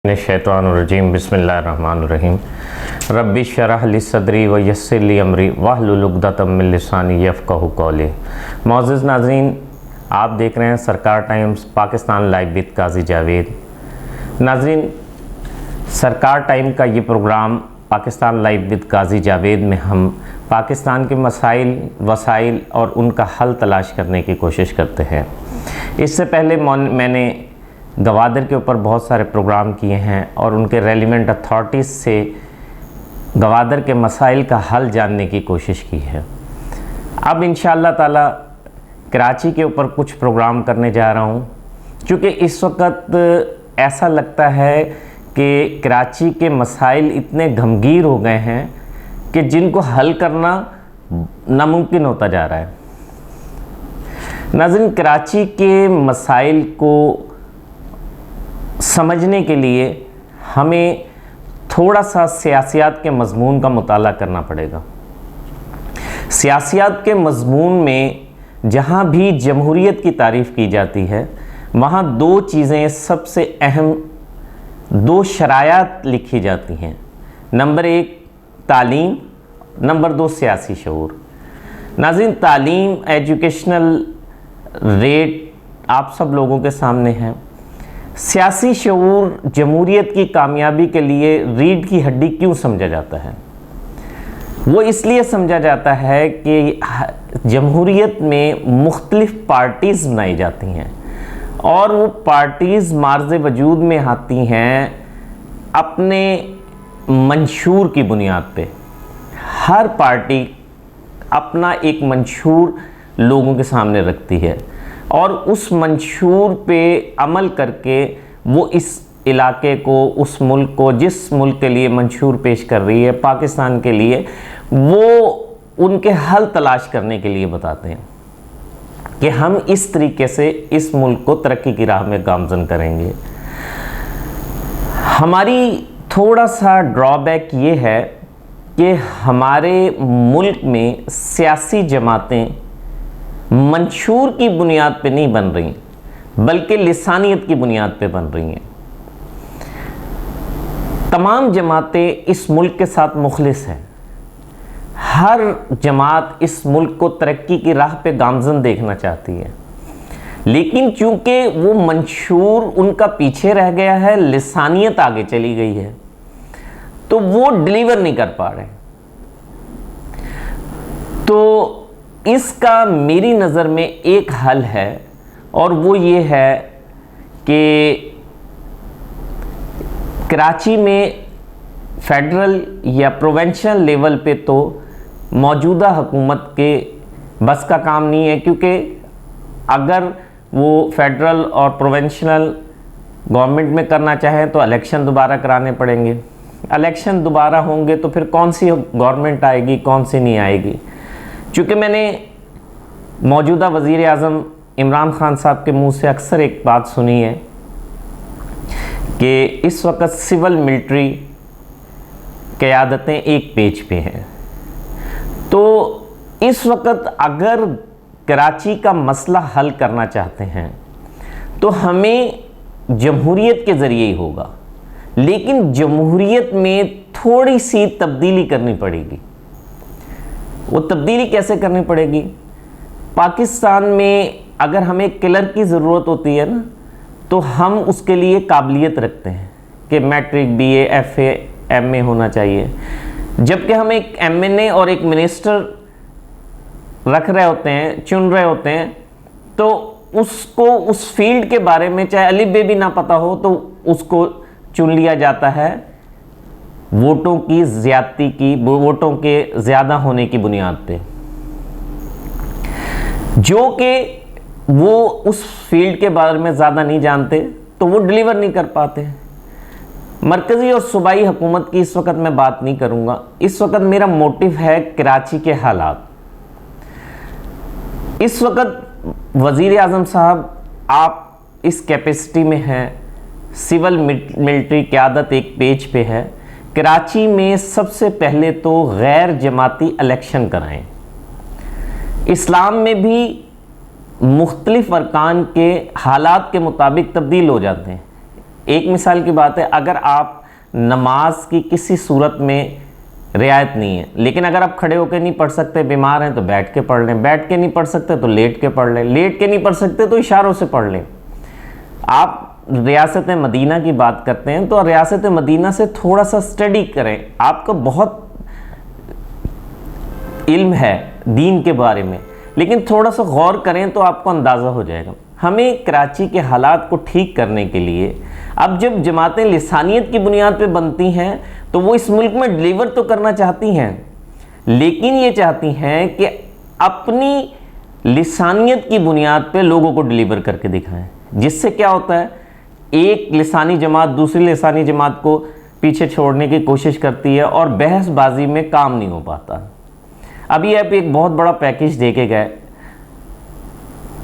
शैतानुर्रजीम बिस्मिल्लाहिर्रहमानिर्रहीम रब्बि शरह ली सदरी व यस्सिर ली अमरी वाहलुल उक़दतम मिन लिसानी यफ़क़हू क़ौली। मौज़ूज़ नाज़रीन, आप देख रहे हैं सरकार times Pakistan live with Qazi Javed. नाज़रीन, सरकार टाइम का ये programme Pakistan live with Qazi Javed में हम पाकिस्तान के मसाइल वसाइल और उनका हल तलाश करने की कोशिश करते हैं। इससे पहले मैंने गवादर के ऊपर बहुत सारे प्रोग्राम किए हैं और उनके रेलिवेंट अथॉरिटीज़ से गवादर के मसाइल का हल जानने की कोशिश की है। अब इंशाअल्लाह ताला कराची के ऊपर कुछ प्रोग्राम करने जा रहा हूँ, क्योंकि इस वक्त ऐसा लगता है कि कराची के मसाइल इतने गंभीर हो गए हैं कि जिनको हल करना नामुमकिन होता जा रहा है। नाज़रीन, कराची के मसाइल को समझने के लिए हमें थोड़ा सा सियासियात के मज़मून का मुताला करना पड़ेगा। सियासियात के मज़मून में जहाँ भी जमहूरियत की तारीफ़ की जाती है, वहाँ दो चीज़ें सबसे अहम, दो शरायात लिखी जाती हैं। नंबर एक तालीम, नंबर दो सियासी शऊर। नाज़रीन, तालीम, एजुकेशनल रेट आप सब लोगों के सामने है। सियासी शऊर जमहूरियत की कामयाबी के लिए रीढ़ की हड्डी क्यों समझा जाता है? वो इसलिए समझा जाता है कि जमहूरियत में मुख्तलिफ़ पार्टीज़ बनाई जाती हैं और वो पार्टीज़ मार्ज़ वजूद में आती हैं अपने मंशूर की बुनियाद पे। हर पार्टी अपना एक मंशूर लोगों के सामने रखती है और उस मंशूर पे अमल करके वो इस इलाके को, उस मुल्क को, जिस मुल्क के लिए मंशूर पेश कर रही है, पाकिस्तान के लिए, वो उनके हल तलाश करने के लिए बताते हैं कि हम इस तरीके से इस मुल्क को तरक्की की राह में गामज़न करेंगे। हमारी थोड़ा सा ड्रॉबैक ये है कि हमारे मुल्क में सियासी जमातें मंशूर की बुनियाद पे नहीं बन रही, बल्कि लिसानियत की बुनियाद पे बन रही हैं। तमाम जमातें इस मुल्क के साथ मुखलिस हैं। हर जमात इस मुल्क को तरक्की की राह पे गामज़न देखना चाहती है, लेकिन चूंकि वो मंशूर उनका पीछे रह गया है, लिसानियत आगे चली गई है, तो वो डिलीवर नहीं कर पा रहे। तो इसका मेरी नज़र में एक हल है और वो ये है कि कराची में फेडरल या प्रोविंशियल लेवल पे तो मौजूदा हुकूमत के बस का काम नहीं है, क्योंकि अगर वो फेडरल और प्रोविंशियल गवर्नमेंट में करना चाहें तो इलेक्शन दोबारा कराने पड़ेंगे। इलेक्शन दोबारा होंगे तो फिर कौन सी गवर्नमेंट आएगी, कौन सी नहीं आएगी। चूँकि मैंने मौजूदा वज़ीर आज़म इमरान खान साहब के मुंह से अक्सर एक बात सुनी है कि इस वक्त सिविल मिलिट्री क़यादतें एक पेज पे हैं। तो इस वक्त अगर कराची का मसला हल करना चाहते हैं तो हमें जमहूरियत के ज़रिए ही होगा, लेकिन जमहूरियत में थोड़ी सी तब्दीली करनी पड़ेगी। वो तब्दीली कैसे करनी पड़ेगी? पाकिस्तान में अगर हमें किलर की ज़रूरत होती है ना, तो हम उसके लिए काबिलियत रखते हैं कि मैट्रिक, बीए, एफए, एमए होना चाहिए, जबकि हम एक एमएनए और एक मिनिस्टर रख रहे होते हैं, चुन रहे होते हैं, तो उसको उस फील्ड के बारे में चाहे अलिफ बे भी ना पता हो तो उसको चुन लिया जाता है वोटों की ज़्यादती की, वोटों के ज़्यादा होने की बुनियाद पे, जो कि वो उस फील्ड के बारे में ज़्यादा नहीं जानते, तो वो डिलीवर नहीं कर पाते। मरकज़ी और सूबाई हुकूमत की इस वक्त मैं बात नहीं करूँगा। इस वक्त मेरा मोटिव है कराची के हालात। इस वक्त वज़ीर आज़म साहब, आप इस कैपेसिटी में हैं, सिविल मिलिट्री क़यादत एक पेज पे है। कराची में सबसे पहले तो गैर जमाती इलेक्शन कराएं। इस्लाम में भी मुख्तलिफ अरकान के हालात के मुताबिक तब्दील हो जाते हैं। एक मिसाल की बात है, अगर आप नमाज की किसी सूरत में रियायत नहीं है, लेकिन अगर आप खड़े होकर नहीं पढ़ सकते, बीमार हैं, तो बैठ के पढ़ लें, बैठ के नहीं पढ़ सकते तो लेट के पढ़ लें, लेट के नहीं पढ़ सकते तो इशारों से पढ़ लें। आप रियासत मदीना की बात करते हैं तो रियासत मदीना से थोड़ा सा स्टडी करें, आपको बहुत इल्म है दीन के बारे में, लेकिन थोड़ा सा गौर करें तो आपको अंदाज़ा हो जाएगा। हमें कराची के हालात को ठीक करने के लिए, अब जब जमातें लिसानियत की बुनियाद पे बनती हैं तो वो इस मुल्क में डिलीवर तो करना चाहती हैं, लेकिन ये चाहती हैं कि अपनी लिसानियत की बुनियाद पे लोगों को डिलीवर करके दिखाएं, जिससे क्या होता है, एक लिसानी जमात दूसरी लिसानी जमात को पीछे छोड़ने की कोशिश करती है और बहसबाजी में काम नहीं हो पाता। अभी आप एक बहुत बड़ा पैकेज दे के गए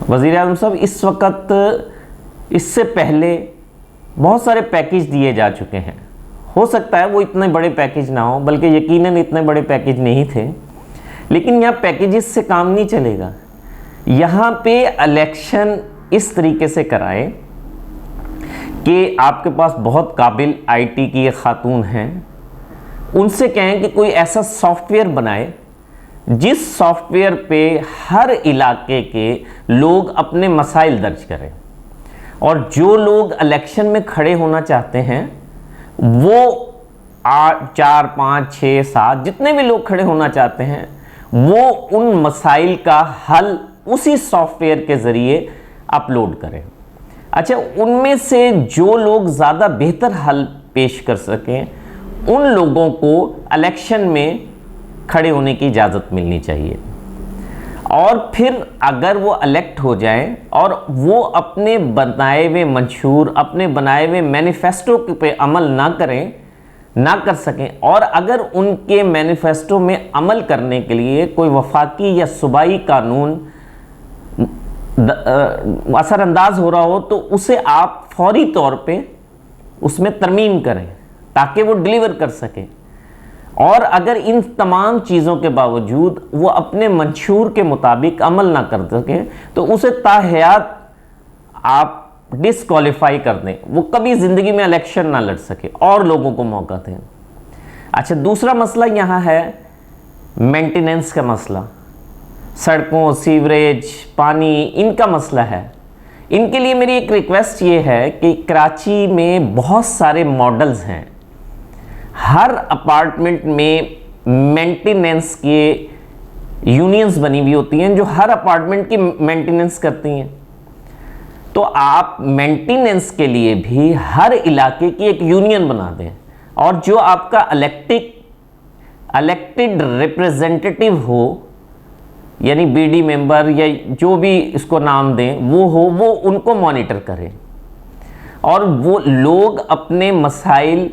वज़ीर आज़म साहब, इस वक्त इससे पहले बहुत सारे पैकेज दिए जा चुके हैं, हो सकता है वो इतने बड़े पैकेज ना हो, बल्कि यकीनन इतने बड़े पैकेज नहीं थे, लेकिन यहाँ पैकेजेस से काम नहीं चलेगा। यहाँ पे इलेक्शन इस तरीके से कराएं कि आपके पास बहुत काबिल आईटी की एक खातून हैं, उनसे कहें कि कोई ऐसा सॉफ्टवेयर बनाए जिस सॉफ्टवेयर पे हर इलाके के लोग अपने मसाइल दर्ज करें, और जो लोग इलेक्शन में खड़े होना चाहते हैं वो 8, 4, 5, 6, 7 जितने भी लोग खड़े होना चाहते हैं वो उन मसाइल का हल उसी सॉफ्टवेयर के ज़रिए अपलोड करें। अच्छा, उनमें से जो लोग ज़्यादा बेहतर हल पेश कर सकें उन लोगों को इलेक्शन में खड़े होने की इजाज़त मिलनी चाहिए, और फिर अगर वो इलेक्ट हो जाएं और वो अपने बनाए हुए मंशूर, अपने बनाए हुए मैनिफेस्टो पे अमल ना कर सकें, और अगर उनके मैनिफेस्टो में अमल करने के लिए कोई वफाकी या सूबाई कानून असरअंदाज हो रहा हो तो उसे आप फौरी तौर पे उसमें तरमीम करें ताकि वो डिलीवर कर सके। और अगर इन तमाम चीज़ों के बावजूद वो अपने मंशूर के मुताबिक अमल ना कर सकें तो उसे ताहयात आप डिसक्वालीफाई कर दें, वो कभी ज़िंदगी में इलेक्शन ना लड़ सके और लोगों को मौका दें। अच्छा, दूसरा मसला यहाँ है मेंटेनेंस का मसला, सड़कों, सीवरेज, पानी, इनका मसला है। इनके लिए मेरी एक रिक्वेस्ट ये है कि कराची में बहुत सारे मॉडल्स हैं, हर अपार्टमेंट में मेंटेनेंस के यूनियंस बनी हुई होती हैं जो हर अपार्टमेंट की मेंटेनेंस करती हैं। तो आप मेंटेनेंस के लिए भी हर इलाके की एक यूनियन बना दें, और जो आपका इलेक्टेड रिप्रेजेंटेटिव हो, यानी बीडी मेंबर या जो भी इसको नाम दें वो हो, वो उनको मॉनिटर करें, और वो लोग अपने मसाइल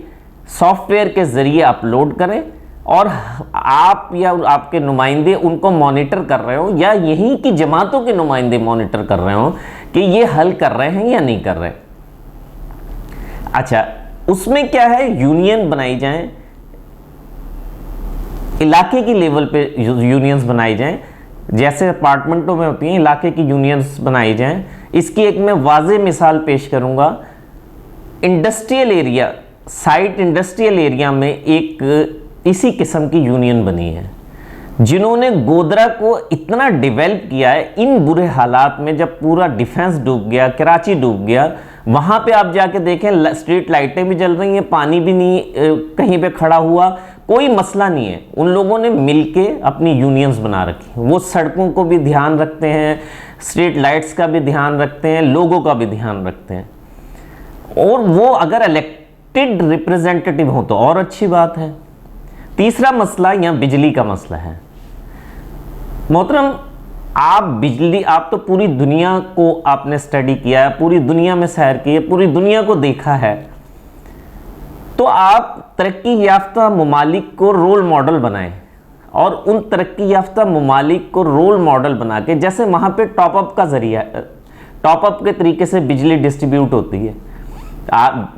सॉफ्टवेयर के ज़रिए अपलोड करें, और आप या आपके नुमाइंदे उनको मॉनिटर कर रहे हो, या यहीं की जमातों के नुमाइंदे मॉनिटर कर रहे हो कि ये हल कर रहे हैं या नहीं कर रहे। अच्छा, उसमें क्या है, यूनियन बनाई जाएं, इलाके की लेवल पे यूनियंस बनाई जाएं, जैसे अपार्टमेंटों में होती हैं इलाके की यूनियंस बनाई जाएं। इसकी एक मैं वाज़ेह मिसाल पेश करूंगा। Industrial area, site industrial area में एक इसी किस्म की यूनियन बनी है जिन्होंने गोदरा को इतना डेवलप किया है। इन बुरे हालात में जब पूरा डिफेंस डूब गया, कराची डूब गया, वहाँ पे आप जाके देखें स्ट्रीट लाइटें भी जल रही हैं, पानी भी नहीं कहीं पे खड़ा हुआ, कोई मसला नहीं है। उन लोगों ने मिलके अपनी यूनियंस बना रखी, वो सड़कों को भी ध्यान रखते हैं, स्ट्रीट लाइट्स का भी ध्यान रखते हैं, लोगों का भी ध्यान रखते हैं, और वो अगर इलेक्टेड रिप्रेजेंटेटिव हो तो और अच्छी बात है। तीसरा मसला यहाँ बिजली का मसला है। मोहतरम, आप बिजली, आप तो पूरी दुनिया को आपने स्टडी किया है, पूरी दुनिया में सैर की है, पूरी दुनिया को देखा है, तो आप तरक्की याफ्ता ममालिक को रोल मॉडल बनाएं, और उन तरक्की याफ्ता ममालिक को रोल मॉडल बना के, जैसे वहाँ पे टॉपअप का ज़रिया, टॉपअप के तरीके से बिजली डिस्ट्रीब्यूट होती है, आप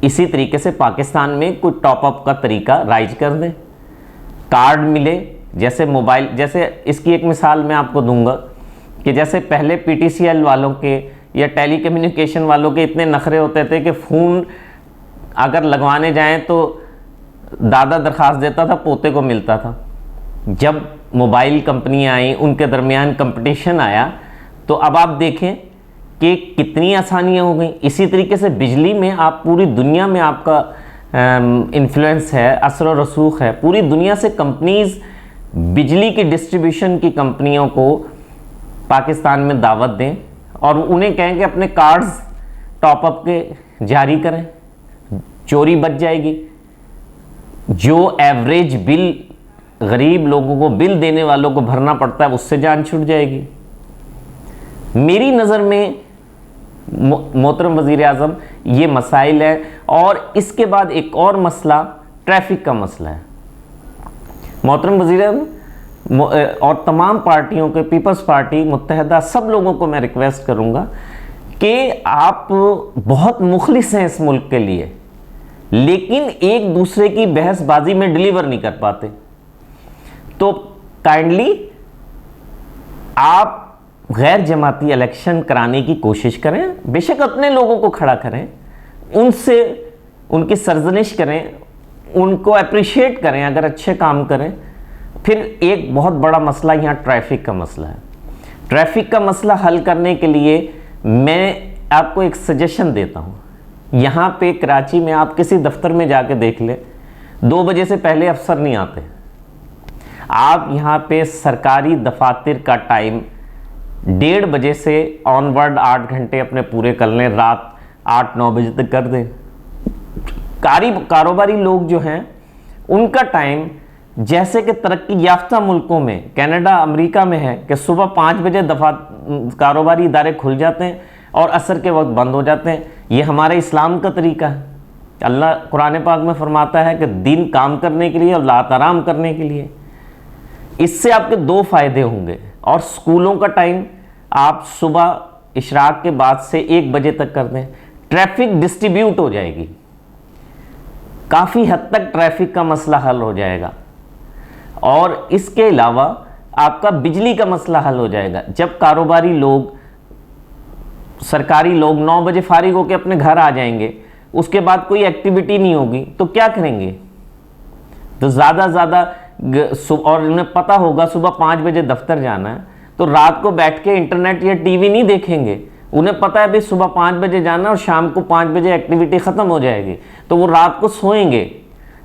इसी तरीके से पाकिस्तान में कोई टॉपअप का तरीका राइज कर दें, कार्ड मिले, जैसे मोबाइल, जैसे इसकी एक मिसाल मैं आपको दूंगा कि जैसे पहले पीटीसीएल वालों के या टेलीकम्युनिकेशन वालों के इतने नखरे होते थे कि फ़ोन अगर लगवाने जाएं तो दादा दरख्वास्त देता था, पोते को मिलता था। जब मोबाइल कंपनियां आई, उनके दरमियान कंपटीशन आया, तो अब आप देखें कि कितनी आसानियां हो गई। इसी तरीके से बिजली में आप पूरी दुनिया में आपका इन्फ्लुएंस है, असर और रसूख है। पूरी दुनिया से कंपनीज़ बिजली की डिस्ट्रीब्यूशन की कंपनियों को पाकिस्तान में दावत दें और उन्हें कहें कि अपने कार्ड्स टॉपअप के जारी करें, चोरी बच जाएगी। जो एवरेज बिल गरीब लोगों को, बिल देने वालों को भरना पड़ता है, उससे जान छूट जाएगी। मेरी नज़र में मोहतरम वज़ीर आज़म ये मसाइल है। और इसके बाद एक और मसला ट्रैफिक का मसला है। मोहतरम वज़ीर आज़म और तमाम पार्टियों के, पीपल्स पार्टी, मुत्तहदा, सब लोगों को मैं रिक्वेस्ट करूँगा कि आप बहुत मुखलिस हैं इस मुल्क के लिए, लेकिन एक दूसरे की बहसबाजी में डिलीवर नहीं कर पाते। तो काइंडली आप गैर जमाती इलेक्शन कराने की कोशिश करें, बेशक अपने लोगों को खड़ा करें, उनसे उनकी सरजनिश करें, उनको अप्रिशिएट करें अगर अच्छे काम करें। फिर एक बहुत बड़ा मसला यहाँ ट्रैफिक का मसला है। ट्रैफिक का मसला हल करने के लिए मैं आपको एक सजेशन देता हूँ। यहाँ पे कराची में आप किसी दफ्तर में जाके देख लें, 2 बजे से पहले अफसर नहीं आते। आप यहाँ पे सरकारी दफातर का टाइम 1:30 बजे से ऑनवर्ड 8 घंटे अपने पूरे कर लें, रात 8-9 बजे तक कर दें। कारोबारी लोग जो हैं उनका टाइम जैसे कि तरक्की याफ्ता मुल्कों में, कनाडा, अमेरिका में है कि सुबह 5 बजे कारोबारी इदारे खुल जाते हैं और असर के वक्त बंद हो जाते हैं। ये हमारे इस्लाम का तरीका है। अल्लाह कुरान पाक में फरमाता है कि दिन काम करने के लिए और रात आराम करने के लिए। इससे आपके 2 फ़ायदे होंगे। और स्कूलों का टाइम आप सुबह इशराक के बाद से 1 बजे तक कर दें, ट्रैफिक डिस्ट्रीब्यूट हो जाएगी, काफ़ी हद तक ट्रैफिक का मसला हल हो जाएगा। और इसके अलावा आपका बिजली का मसला हल हो जाएगा। जब कारोबारी लोग, सरकारी लोग 9 बजे फारिग होकर अपने घर आ जाएंगे, उसके बाद कोई एक्टिविटी नहीं होगी, तो क्या करेंगे? तो ज़्यादा और उन्हें पता होगा सुबह 5 बजे दफ्तर जाना है, तो रात को बैठ के इंटरनेट या टीवी नहीं देखेंगे। उन्हें पता है भाई सुबह 5 बजे जाना और शाम को 5 बजे एक्टिविटी ख़त्म हो जाएगी, तो वो रात को सोएंगे,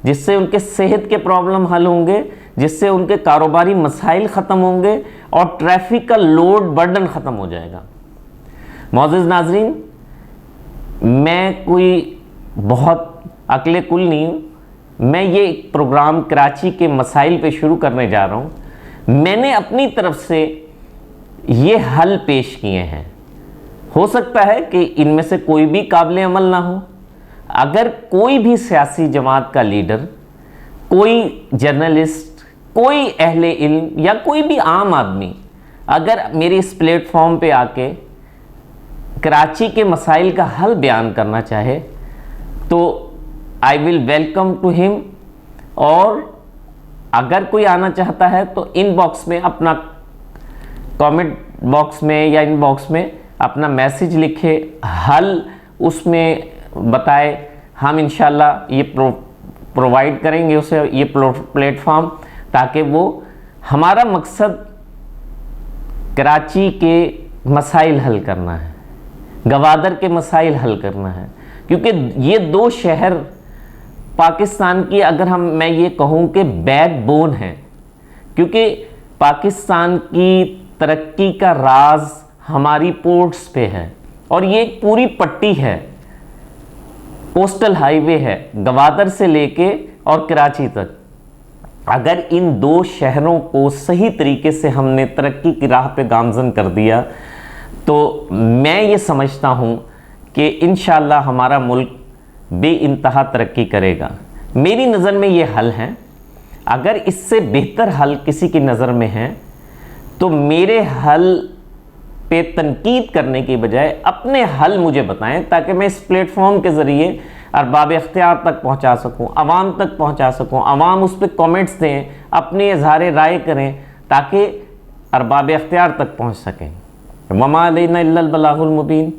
जिससे उनके सेहत के प्रॉब्लम हल होंगे, जिससे उनके कारोबारी मसाइल ख़त्म होंगे और ट्रैफिक का लोड बर्डन ख़त्म हो जाएगा। मौजूद नाजरीन, मैं कोई बहुत अक्ले कुल नहीं हूँ। मैं ये प्रोग्राम कराची के मसाइल पे शुरू करने जा रहा हूँ। मैंने अपनी तरफ से ये हल पेश किए हैं। हो सकता है कि इनमें से कोई भी काबिल अमल ना हो। अगर कोई भी सियासी जमात का लीडर, कोई जर्नलिस्ट, कोई अहले इल्म या कोई भी आम आदमी अगर मेरे इस प्लेटफॉर्म पे आके कराची के मसाइल का हल बयान करना चाहे, तो I will welcome to him. और अगर कोई आना चाहता है तो इनबॉक्स में अपना, कमेंट बॉक्स में या इनबॉक्स में अपना मैसेज लिखे, हल उसमें बताए। हम इंशाल्लाह ये प्रोवाइड करेंगे उसे ये प्लेटफॉर्म, ताकि वो, हमारा मकसद कराची के मसाइल हल करना है, गवादर के मसाइल हल करना है। क्योंकि ये 2 शहर पाकिस्तान की, अगर मैं ये कहूँ कि बैकबोन है, क्योंकि पाकिस्तान की तरक्की का राज हमारी पोर्ट्स पे है। और ये एक पूरी पट्टी है, कोस्टल हाईवे है, गवादर से लेके और कराची तक। अगर इन 2 शहरों को सही तरीके से हमने तरक्की की राह पे गामजन कर दिया, तो मैं ये समझता हूँ कि इंशाअल्लाह हमारा मुल्क बेइंतहा तरक्की करेगा। मेरी नज़र में ये हल हैं। अगर इससे बेहतर हल किसी की नज़र में है, तो मेरे हल पे तनकीद करने की बजाय अपने हल मुझे बताएं, ताकि मैं इस प्लेटफॉर्म के ज़रिए अरबाब इख्तियार तक पहुंचा सकूं, आवाम तक पहुंचा सकूं। आवाम उस पर कमेंट्स दें, अपने इजहार राय करें, ताकि अरबाब इख्तियार तक पहुंच सकें। वमा अलैना इल्लल बलागुल मुबीन।